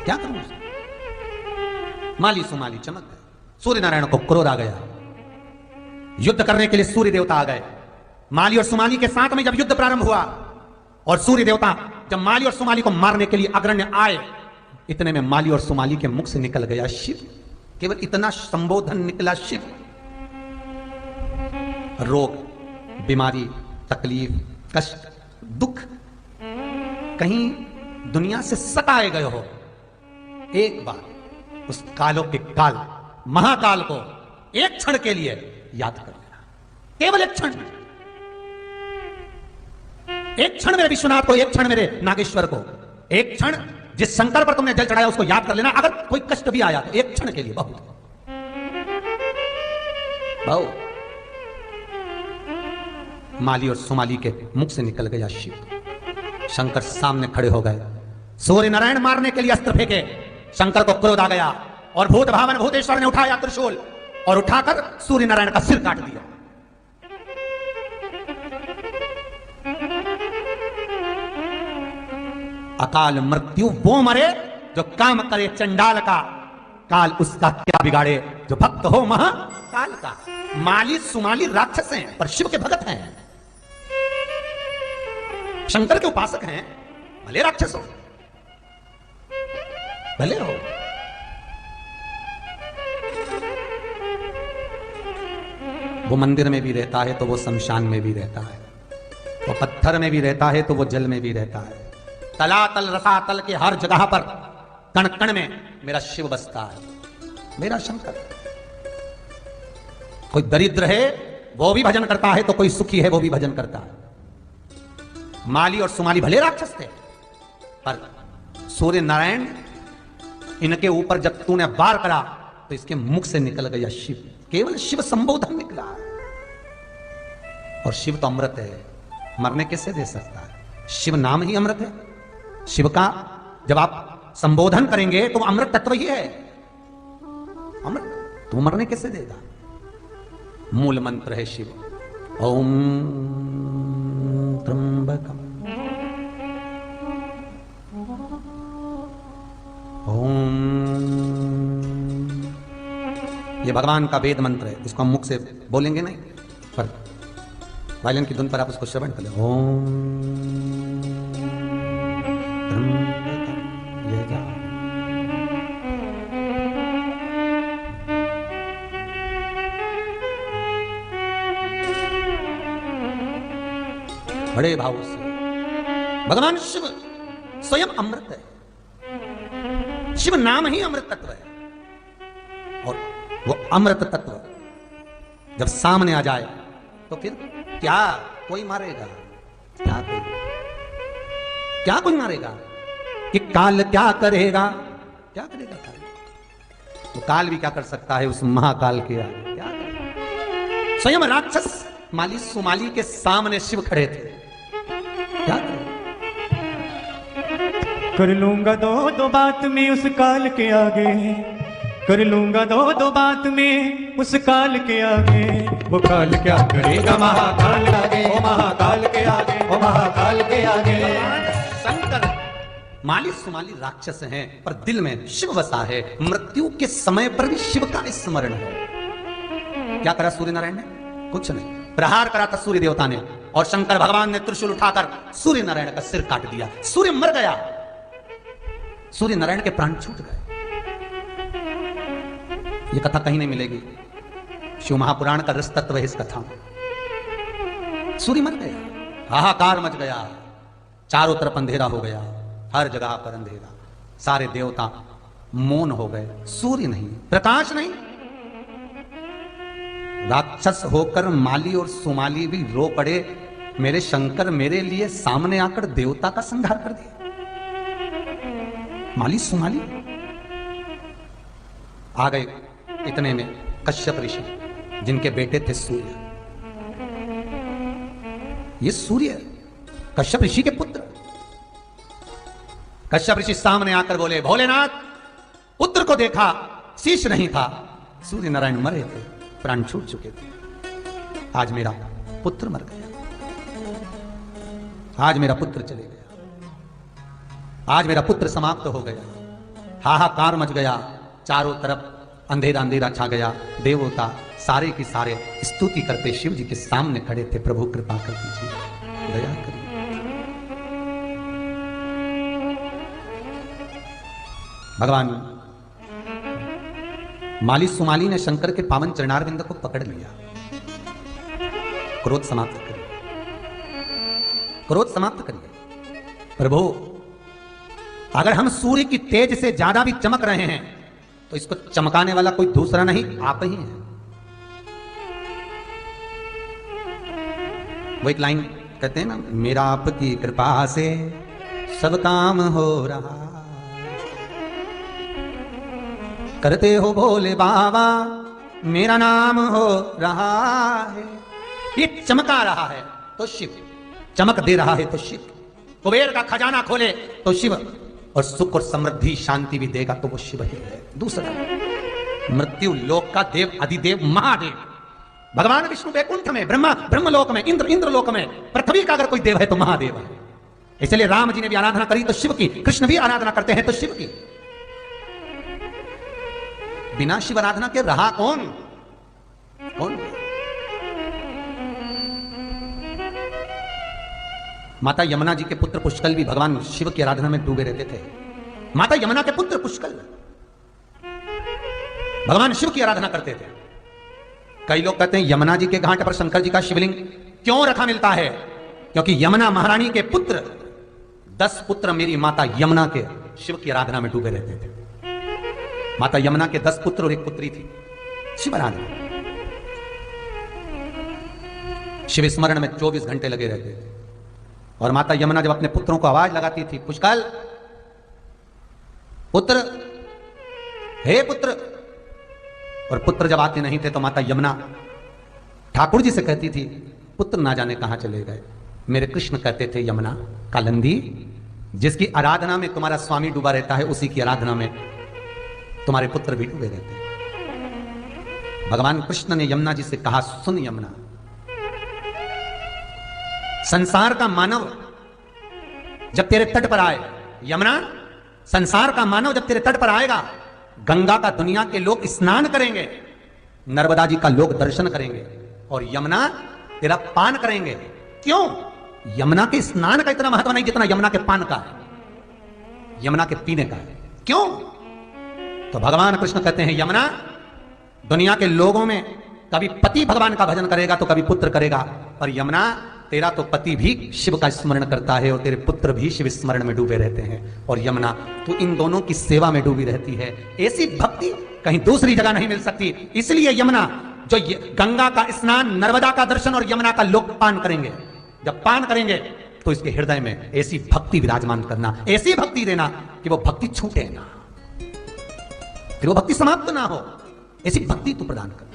क्या करूं। माली सुमाली चमक गए, सूर्य नारायण को क्रोध आ गया, युद्ध करने के लिए सूर्य देवता आ गए। माली और सुमाली के साथ में जब युद्ध प्रारंभ हुआ और सूर्य देवता जब माली और सुमाली को मारने के लिए अग्रण्य आए, इतने में माली और सुमाली के मुख से निकल गया शिव। केवल इतना संबोधन निकला, शिव। रोग, बीमारी, तकलीफ, कष्ट, दुख कहीं दुनिया से सताए गए हो, एक बार उस कालों के काल महाकाल को एक क्षण के लिए याद कर लेना, केवल एक क्षण। एक क्षण मेरे विश्वनाथ को, एक क्षण मेरे नागेश्वर को, एक क्षण जिस शंकर पर तुमने जल चढ़ाया उसको याद कर लेना। अगर कोई कष्ट भी आया तो एक क्षण के लिए बहुत बहुत। माली और सुमाली के मुख से निकल गया शिव। शंकर सामने खड़े हो गए, सूर्य नारायण मारने के लिए अस्त्र फेंके, शंकर को क्रोध आ गया और भूत भावन भूतेश्वर ने उठाया त्रिशूल और उठाकर सूर्य नारायण का सिर काट दिया। अकाल मृत्यु वो मरे जो काम करे चंडाल का, काल उसका क्या बिगाड़े जो भक्त हो महाकाल का। माली सुमाली राक्षस हैं पर शिव के भगत हैं, शंकर के उपासक हैं, भले राक्षस हो, भले हो। वो मंदिर में भी रहता है तो वो शमशान में भी रहता है, वो पत्थर में भी रहता है तो वो जल में भी रहता है, तलातल रसातल के हर जगह पर कण कण में मेरा शिव बसता है, मेरा शंकर। कोई दरिद्र है वो भी भजन करता है, तो कोई सुखी है वो भी भजन करता है। माली और सुमाली भले राक्षस थे पर सूर्य नारायण इनके ऊपर जब तूने वार करा तो इसके मुख से निकल गया शिव, केवल शिव संबोधन निकला। और शिव तो अमृत है, मरने कैसे दे सकता है, शिव नाम ही अमृत है। शिव का जब आप संबोधन करेंगे तो अमृत तत्व ही है, अमृत, तो मरने कैसे देगा। मूल मंत्र है शिव, ओम त्र्यंबकम ओम। ये भगवान का वेद मंत्र है, इसको हम मुख से बोलेंगे नहीं, पर वायलिन की धुन पर आप उसको श्रवण कर ले। ओम त्र्यंबकम, ये जा। बड़े भाव से भगवान शिव स्वयं अमृत है, शिव नाम ही अमृत तत्व है। और वो अमृत तत्व जब सामने आ जाए तो फिर क्या कोई मारेगा, क्या कोई मारेगा। कि काल क्या करेगा, क्या करेगा काल? तो काल भी क्या कर सकता है उस महाकाल के आगे? क्या करेगा? स्वयं राक्षस माली सुमाली के सामने शिव खड़े थे, क्या करेगा? कर लूंगा दो दो बात में उस काल के आगे, कर लूंगा दो दो बात में उस काल के आगे। वो काल क्या करेगा महाकाल आगे, ओ महाकाल के आगे, ओ महाकाल के आगे। शंकर माली सुमाली राक्षस हैं पर दिल में शिव बसा है। मृत्यु के समय पर भी शिव का स्मरण है। क्या करा सूर्य नारायण ने? कुछ नहीं, प्रहार करा था सूर्य देवता ने और शंकर भगवान ने त्रिशूल उठाकर सूर्य नारायण का सिर काट दिया। सूर्य मर गया, सूर्य नारायण के प्राण छूट गए। यह कथा कहीं नहीं मिलेगी, शिव महापुराण का रस तत्व है इस कथा में। सूर्य मर गया, हाहाकार मच गया, चारों तरफ अंधेरा हो गया, हर जगह पर अंधेरा, सारे देवता मौन हो गए। सूर्य नहीं, प्रकाश नहीं। राक्षस होकर माली और सुमाली भी रो पड़े, मेरे शंकर मेरे लिए सामने आकर देवता का संहार कर दिया। माली सुमाली आ गए। इतने में कश्यप ऋषि, जिनके बेटे थे सूर्य, ये सूर्य कश्यप ऋषि के पुत्र। कश्यप ऋषि सामने आकर बोले, भोलेनाथ, पुत्र को देखा, शीश नहीं था। सूर्य नारायण मरे थे, प्राण छूट चुके थे। आज मेरा पुत्र मर गया, आज मेरा पुत्र चले गया, आज मेरा पुत्र समाप्त हो गया। हाहाकार मच गया, चारों तरफ अंधेरा अंधेरा छा गया। देवता सारे के सारे स्तुति करते शिव जी के सामने खड़े थे। प्रभु कृपा कर दीजिए, दया करिए। भगवान माली सुमाली ने शंकर के पावन चरणारविंद को पकड़ लिया। क्रोध समाप्त करिए, क्रोध समाप्त करिए। प्रभु, अगर हम सूर्य की तेज से ज्यादा भी चमक रहे हैं तो इसको चमकाने वाला कोई दूसरा नहीं, आप ही हैं। वो एक लाइन कहते हैं ना, मेरा आपकी कृपा से सब काम हो रहा, करते हो भोले बाबा, मेरा नाम हो रहा है। ये चमका रहा है तो शिव, चमक दे रहा है तो शिव, कुबेर का खजाना खोले तो शिव, और सुख और समृद्धि शांति भी देगा तो वो शिव ही है। दूसरा, मृत्यु लोक का देव अधिदेव महादेव भगवान विष्णु वैकुंठ में, ब्रह्मा ब्रह्मलोक में, इंद्र इंद्रलोक में, पृथ्वी का अगर कोई देव है तो महादेव है। इसलिए राम जी ने भी आराधना करी तो शिव की, कृष्ण भी आराधना करते हैं तो शिव की। बिना शिव आराधना के रहा कौन? कौन? माता यमुना जी के पुत्र पुष्कल भी भगवान शिव की आराधना में डूबे रहते थे। माता यमुना के पुत्र पुष्कल भगवान शिव की आराधना करते थे। कई लोग कहते हैं यमुना जी के घाट पर शंकर जी का शिवलिंग क्यों रखा मिलता है? क्योंकि यमुना महारानी के पुत्र 10 पुत्र मेरी माता यमुना के शिव की आराधना में डूबे रहते थे। माता यमुना के 10 पुत्र और एक पुत्री थी। शिव आराधना, शिव स्मरण में 24 घंटे लगे रहते थे। और माता यमुना जब अपने पुत्रों को आवाज लगाती थी, पुष्कल पुत्र, हे पुत्र, और पुत्र जब आते नहीं थे तो माता यमुना ठाकुर जी से कहती थी, पुत्र ना जाने कहां चले गए। मेरे कृष्ण कहते थे, यमुना कालंदी, जिसकी आराधना में तुम्हारा स्वामी डूबा रहता है उसी की आराधना में तुम्हारे पुत्र भी डूबे रहते हैं। भगवान कृष्ण ने यमुना जी से कहा, सुन यमुना, संसार का मानव जब तेरे तट पर आए, यमुना, संसार का मानव जब तेरे तट पर आएगा, गंगा का दुनिया के लोग स्नान करेंगे, नर्मदा जी का लोग दर्शन करेंगे, और यमुना तेरा पान करेंगे। क्यों? यमुना के स्नान का इतना महत्व नहीं जितना यमुना के पान का है, यमुना के पीने का है। क्यों? तो भगवान कृष्ण कहते हैं, यमुना, दुनिया के लोगों में कभी पति भगवान का भजन करेगा तो कभी पुत्र करेगा, और यमुना, तेरा तो पति भी शिव का स्मरण करता है और तेरे पुत्र भी शिव स्मरण में डूबे रहते हैं, और यमुना तू इन दोनों की सेवा में डूबी रहती है। ऐसी भक्ति कहीं दूसरी जगह नहीं मिल सकती। इसलिए यमुना, जो गंगा का स्नान, नर्मदा का दर्शन और यमुना का लोक पान करेंगे, जब पान करेंगे तो इसके हृदय में ऐसी भक्ति विराजमान करना, ऐसी भक्ति देना कि वो भक्ति छूटे ना, फिर वो भक्ति समाप्त ना हो, ऐसी भक्ति तू प्रदान कर।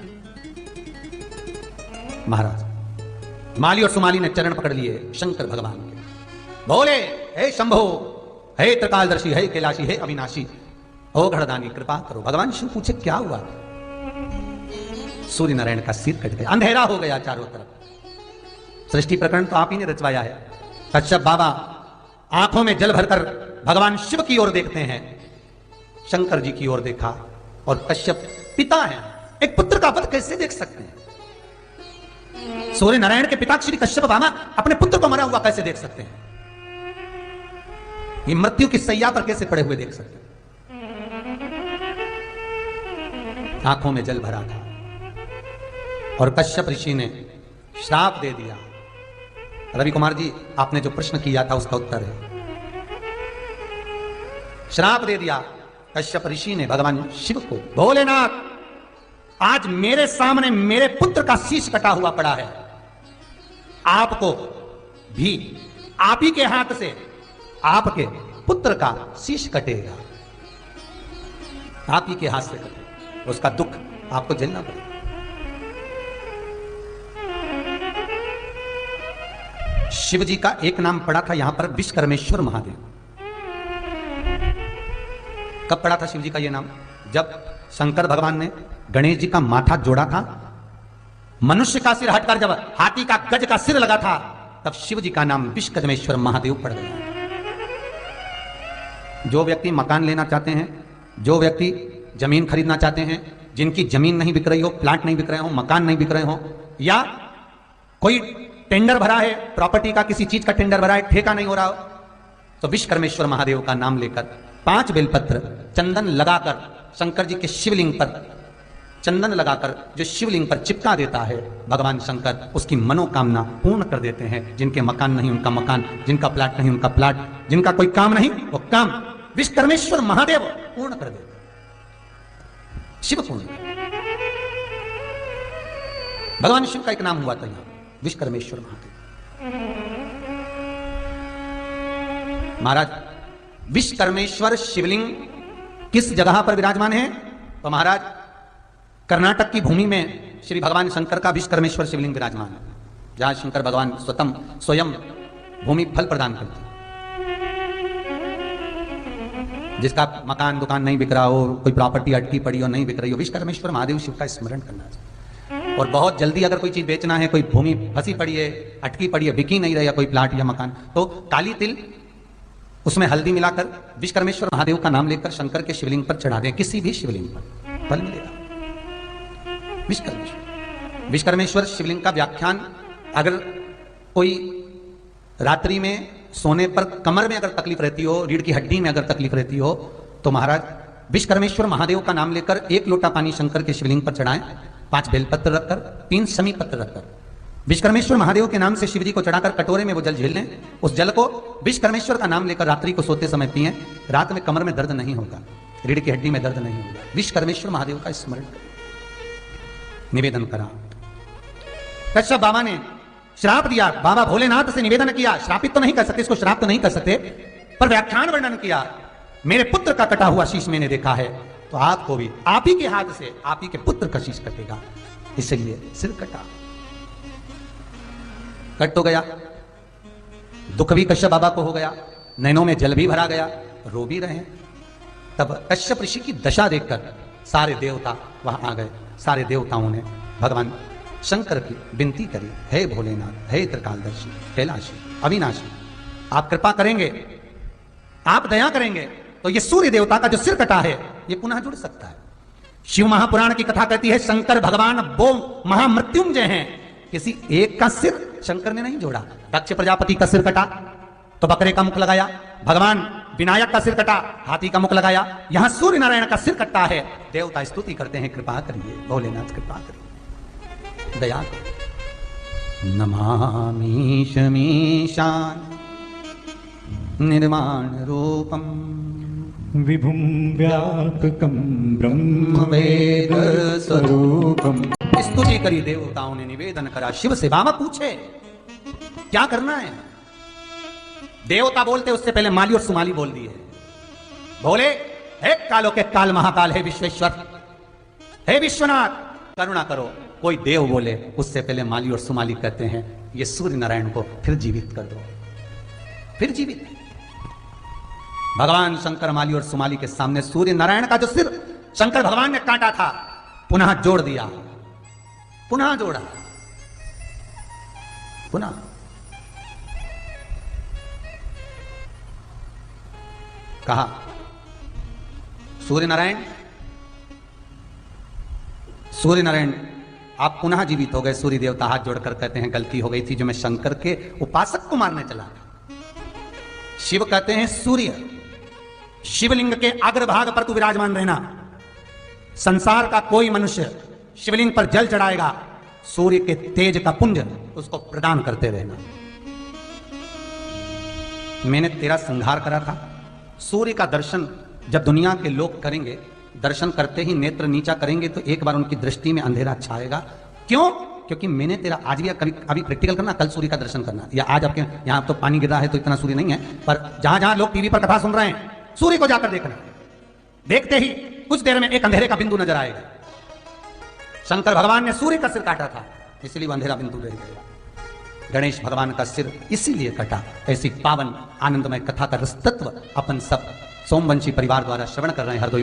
महाराज माली और सुमाली ने चरण पकड़ लिए शंकर भगवान के, बोले हे शंभो, हे त्रिकालदर्शी, हे कैलाशी, हे अविनाशी, ओ घड़दानी कृपा करो। भगवान शिव पूछे क्या हुआ? सूर्य नारायण का सिर कट गया, अंधेरा हो गया चारों तरफ। सृष्टि प्रकरण तो आप ही ने रचवाया है। कश्यप बाबा आंखों में जल भरकर भगवान शिव की ओर देखते हैं, शंकर जी की ओर देखा, और कश्यप पिता है, एक पुत्र का वध कैसे देख सकते हैं? सूर्य नारायण के पिता श्री कश्यप बाबा अपने पुत्र को मरा हुआ कैसे देख सकते हैं? ये मृत्यु की सैया पर कैसे पड़े हुए देख सकते हैं? आंखों में जल भरा था और कश्यप ऋषि ने श्राप दे दिया। रवि कुमार जी, आपने जो प्रश्न किया था उसका उत्तर है, श्राप दे दिया कश्यप ऋषि ने भगवान शिव को। भोलेनाथ, आज मेरे सामने मेरे पुत्र का शीश कटा हुआ पड़ा है, आपको भी आप ही के हाथ से आपके पुत्र का शीश कटेगा, आप ही के हाथ से कटेगा, उसका दुख आपको झेलना पड़ेगा। शिव जी का एक नाम पड़ा था यहां पर विश्वकर्मेश्वर महादेव। कब पड़ा था शिव जी का यह नाम? जब शंकर भगवान ने गणेश जी का माथा जोड़ा था, मनुष्य का सिर हटकर जब हाथी का गज का सिर लगा था, तब शिव जी का नाम विश्वकर्मेश्वर महादेव पड़ गया। जो व्यक्ति मकान लेना चाहते हैं, जो व्यक्ति जमीन खरीदना चाहते हैं, जिनकी जमीन नहीं बिक रही हो, प्लाट नहीं बिक रहे हो, मकान नहीं बिक रहे हो, या कोई टेंडर भरा है, प्रॉपर्टी का किसी चीज का टेंडर भरा है, ठेका नहीं हो रहा हो, तो विश्वकर्मेश्वर महादेव का नाम लेकर 5 बेलपत्र चंदन लगाकर शंकर जी के शिवलिंग पर चंदन लगाकर जो शिवलिंग पर चिपका देता है भगवान शंकर, उसकी मनोकामना पूर्ण कर देते हैं। जिनके मकान नहीं उनका मकान, जिनका प्लाट नहीं उनका प्लाट, जिनका कोई काम नहीं वो काम विश्वकर्मेश्वर महादेव पूर्ण कर देते, शिव पूर्ण। भगवान शिव का एक नाम हुआ था यहां, विश्वकर्मेश्वर महादेव। महाराज, विश्वकर्मेश्वर शिवलिंग किस जगह पर विराजमान है? तो महाराज, कर्नाटक की भूमि में श्री भगवान शंकर का विश्वकर्मेश्वर शिवलिंग विराजमान है, जहां शंकर भगवान स्वयं भूमि फल प्रदान करते हैं। जिसका मकान दुकान नहीं बिक रहा हो, कोई प्रॉपर्टी अटकी पड़ी हो, नहीं बिक रही हो, विश्वकर्मेश्वर महादेव शिव का स्मरण करना चाहिए। और बहुत जल्दी अगर कोई चीज बेचना है, कोई भूमि फंसी पड़ी है, अटकी पड़ी है, बिकी नहीं रही है, कोई प्लाट या मकान, तो काली तिल उसमें हल्दी मिलाकर विश्वकर्मेश्वर महादेव का नाम लेकर शंकर के शिवलिंग पर चढ़ा दें, किसी भी शिवलिंग पर, फल मिलेगा। विश्वकर्मेश्वर शिवलिंग का व्याख्यान, अगर कोई रात्रि में सोने पर कमर में अगर तकलीफ रहती हो, रीढ़ की हड्डी में अगर तकलीफ रहती हो, तो महाराज विश्वकर्मेश्वर महादेव का नाम लेकर 1 लोटा पानी शंकर के शिवलिंग पर चढ़ाएं, 5 बेलपत्र रखकर, 3 शमी पत्र रखकर, विश्वकर्मेश्वर महादेव के नाम से शिव जी को चढ़ाकर कटोरे में वो जल झेल लें। उस जल को विश्वकर्मेश्वर का नाम लेकर रात्रि को सोते समय पिएं, रात में कमर में दर्द नहीं होगा, रीढ़ की हड्डी में दर्द नहीं होगा। विश्वकर्मेश्वर महादेव का स्मरण निवेदन करा। कश्यप बाबा ने श्राप दिया, बाबा भोलेनाथ से निवेदन किया, श्रापित तो नहीं कर सकते, इसको श्राप तो नहीं कर सकते, पर व्याख्यान वर्णन किया, मेरे पुत्र का कटा हुआ शीश मैंने देखा है, तो आपको भी आप ही के हाथ से आप ही के पुत्र का शीश कटेगा, इसलिए सिर कटा। कट तो गया, दुख भी कश्यप बाबा को हो गया, नैनों में जल भी भरा गया, रो भी रहे। तब कश्यप ऋषि की दशा देखकर सारे देवता वहां आ गए। सारे देवताओं ने भगवान शंकर की विनती करी, हे भोलेनाथ, हे त्रिकालदर्शी, कैलाशी, अविनाशी, आप कृपा करेंगे, आप दया करेंगे तो ये सूर्य देवता का जो सिर कटा है ये पुनः जुड़ सकता है। शिव महापुराण की कथा कहती है शंकर भगवान वो महामृत्युंजय हैं, किसी एक का सिर शंकर ने नहीं जोड़ा। दक्ष प्रजापति का सिर कटा तो बकरे का मुख लगाया, भगवान विनायक का सिर कटा, हाथी का मुख लगाया, यहां सूर्य नारायण का सिर कटा है। देवता स्तुति करते हैं, कृपा करिए भोलेनाथ, कृपा करिए, दया करिए। नमामि शमीशान निर्वाण रूपम विभुम व्यापकम ब्रह्म वेद स्वरूपम। स्तुति करी देवताओं ने, निवेदन करा शिव से। बाबा पूछे क्या करना है? देवता बोलते उससे पहले माली और सुमाली बोल दिए। बोले हे कालो के काल महाकाल, हे विश्वेश्वर, हे विश्वनाथ, करुणा करो। कोई देव बोले उससे पहले माली और सुमाली कहते हैं ये सूर्य नारायण को फिर जीवित कर दो, फिर जीवित। भगवान शंकर माली और सुमाली के सामने सूर्य नारायण का जो सिर शंकर भगवान ने काटा था पुनः जोड़ दिया, पुनः जोड़ा, पुनः। कहा सूर्य नारायण, सूर्य नारायण आप पुनः जीवित हो गए। सूर्य देवता हाथ जोड़कर कहते हैं गलती हो गई थी जो मैं शंकर के उपासक को मारने चला। शिव कहते हैं सूर्य, शिवलिंग के अग्रभाग पर तू विराजमान रहना। संसार का कोई मनुष्य शिवलिंग पर जल चढ़ाएगा, सूर्य के तेज का पुंज उसको प्रदान करते रहना। मैंने तेरा संहार करा था। सूर्य का दर्शन जब दुनिया के लोग करेंगे, दर्शन करते ही नेत्र नीचा करेंगे तो एक बार उनकी दृष्टि में अंधेरा छाएगा। क्यों? क्योंकि मैंने तेरा आज भी कभी अभी प्रैक्टिकल करना, कल सूर्य का दर्शन करना। या आज आपके यहां तो पानी गिर रहा है तो इतना सूर्य नहीं है, पर जहां जहां लोग टीवी पर कथा सुन रहे हैं सूर्य को जाकर देखना। देखते ही कुछ देर में एक अंधेरे का बिंदु नजर आएगा। शंकर भगवान ने सूर्य का सिर काटा था, इसलिए वह अंधेरा बिंदु रह गया। गणेश भगवान का सिर इसीलिए कटा। ऐसी पावन आनंदमय कथा का रसतत्व अपन सब सोमवंशी परिवार द्वारा श्रवण कर रहे हैं। हरदोई